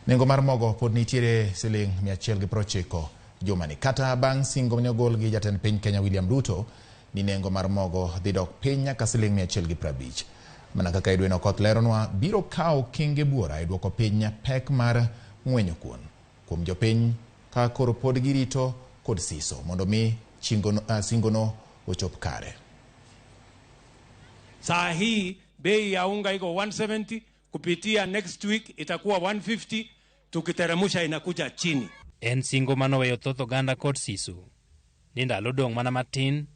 Nengo mar mogo pod nitiere siling 190 jumani. Kata bang' singo mane ogol gi jatend piny Kenya William Ruto ni nengo mar mogo dhi dok piny nyaka siling 150. Mana kaka Edwin Okoth leronwa, biro kawo kinge buora e duoko piny pek mar ng'wenyo kuon kuom jopiny ka koro pod girito kod siso mondo mi singono ochop kare. Saa hii bei ya unga iko 170, kupitia next week itakuwa 150, tukiteremusha inakuja chini. En singo manoweyo thoth oganda kod siso. Ni ndalo dong' mana matin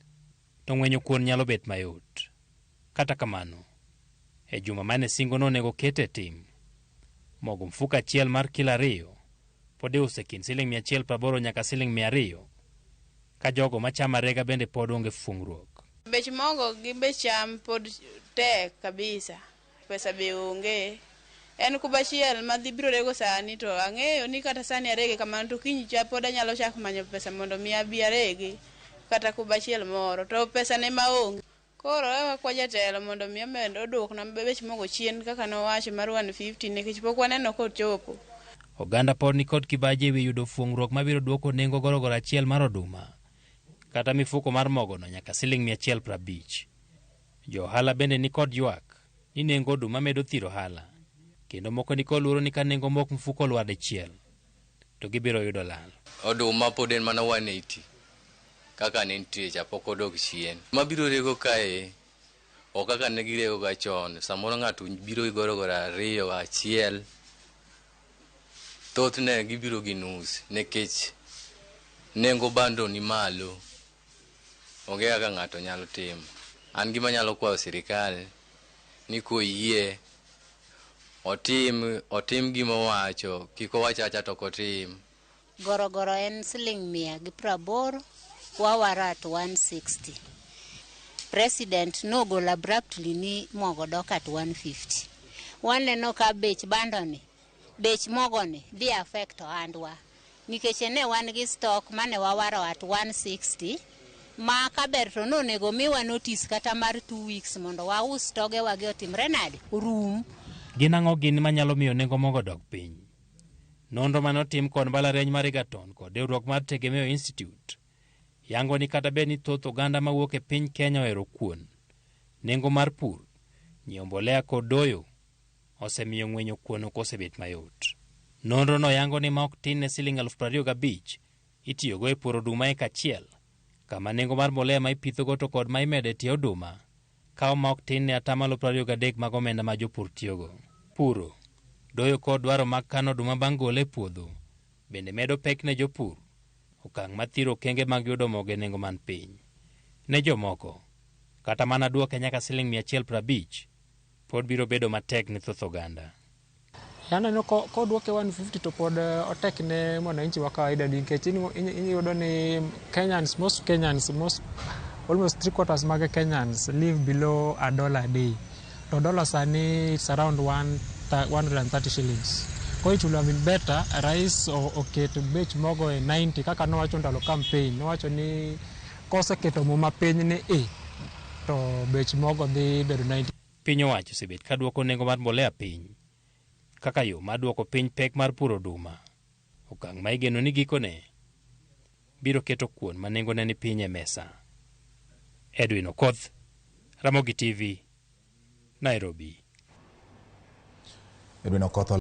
to ng'wenyo kuon nyalo bet mayot. Kata kamano, e juma mane singo no nego kete tim, mogo mfuka achiel mar kilo 2 pod iuso kind siling 180 nyaka siling 200, ka jogo machamo rega bende pod onge fungruok. Bech mogo gi bech cham pod tek kabisa, pesa be onge. En kubachiel madhi biro rego sani to ang'eyo ni kata sani arege kamano to kiny cha pod anyalo chako manyo pesa mondo mi abi arege kata kubachiel moro to pesa ne maonge. Koro kwa jatelo mondo mi omed odwok na bech mogo chien kaka nowacho mar 150 nikech pok waneno kochopo. Oganda pod ni kod kibaji ewi yudo fungruok mabiro duoko nengo gorogoro achiel mar oduma kata mifuko mar mogo no nyaka siling 150. Jo ohala bende ni kod ywak ni nengo oduma medo thiro ohala, kendo moko ni kod luoro ni ka nengo mok mfuko lwar dichiel to gibiro yudo lal. Oduma pod en mana 180 kaka ne nitie cha pok odok chien. Mabiro rego kae o kaka ne girego ga chon, samoro ng'ato biro gi gorogoro 2 achiel, thoth ne gibiro gi nus nikech nengo bando ni malo, onge kaka ng'ato nyalo timo. An gima nyalo kwayo sirikal ni koyie otim gima wacho, kik owach acha to kotim. Gorogoro en siling 180, wawaro at 160. President nogolo abruptly ni mogo dok at 150. Waneno ka bech bando ni, bech mogo ni di affect ohandwa. Nikech ne wan gi stock mane wawaro at 160, ma kaber to nonego miwa notice kata mar 2 weeks mondo waus toge wage otimre nade rum. Ginang'o gin manyalo miyo nengo mogo dok piny? Nonro manotim kod mbalariany mar Egerton kod riwruok mar Tegemeo Institute yango ni kata bed ni thoth oganda mawuok e piny Kenya ohero kuon, nengo mar pur, nyiewo mbolea kod doyo osemiyo ng'wenyo kuon ok osebet mayot. Nonro no yango ni ma ok tin ne siling 25,000 itiyogo e puro oduma eka achiel, kama nengo mar mbolea ma ipithogo to kod ma imede tie oduma kawo ma ok tin ne 23% mag omenda ma jopur tiyogo. Puro, doyo kod dwaro mag kano oduma bang' gole e puodho bende medo pek ne jopur, okang' mathiro kenge mag yudo mogo e nengo man piny. Ne jomoko, kata mana duoke nyaka siling 150 pod biro bedo matek ne thoth oganda. Yaneno koduoke 150 to pod otek ne mwananchi wa kawaida nikech iyudo ni most Kenyans, almost 3/4 mag Kenyans live below $1 a day. To dollar sani it's around 130 shillings. Kwa hiyo it would have been better rais oketo bech mogo e 90 kaka nowacho ndalo campaign. Nowacho ni koseketo mo mapiny ni to bech mogo dhi bedo 90. Piny owacho osebet ka duoko nengo mar mbolea piny kaka yo mar duoko piny pek mar puro oduma. Okang' ma igeno ni gikone biro keto kuon ma nengo ne ni piny e mesa. Edwin Okoth, Ramogi TV, Nairobi. Edwin Okoth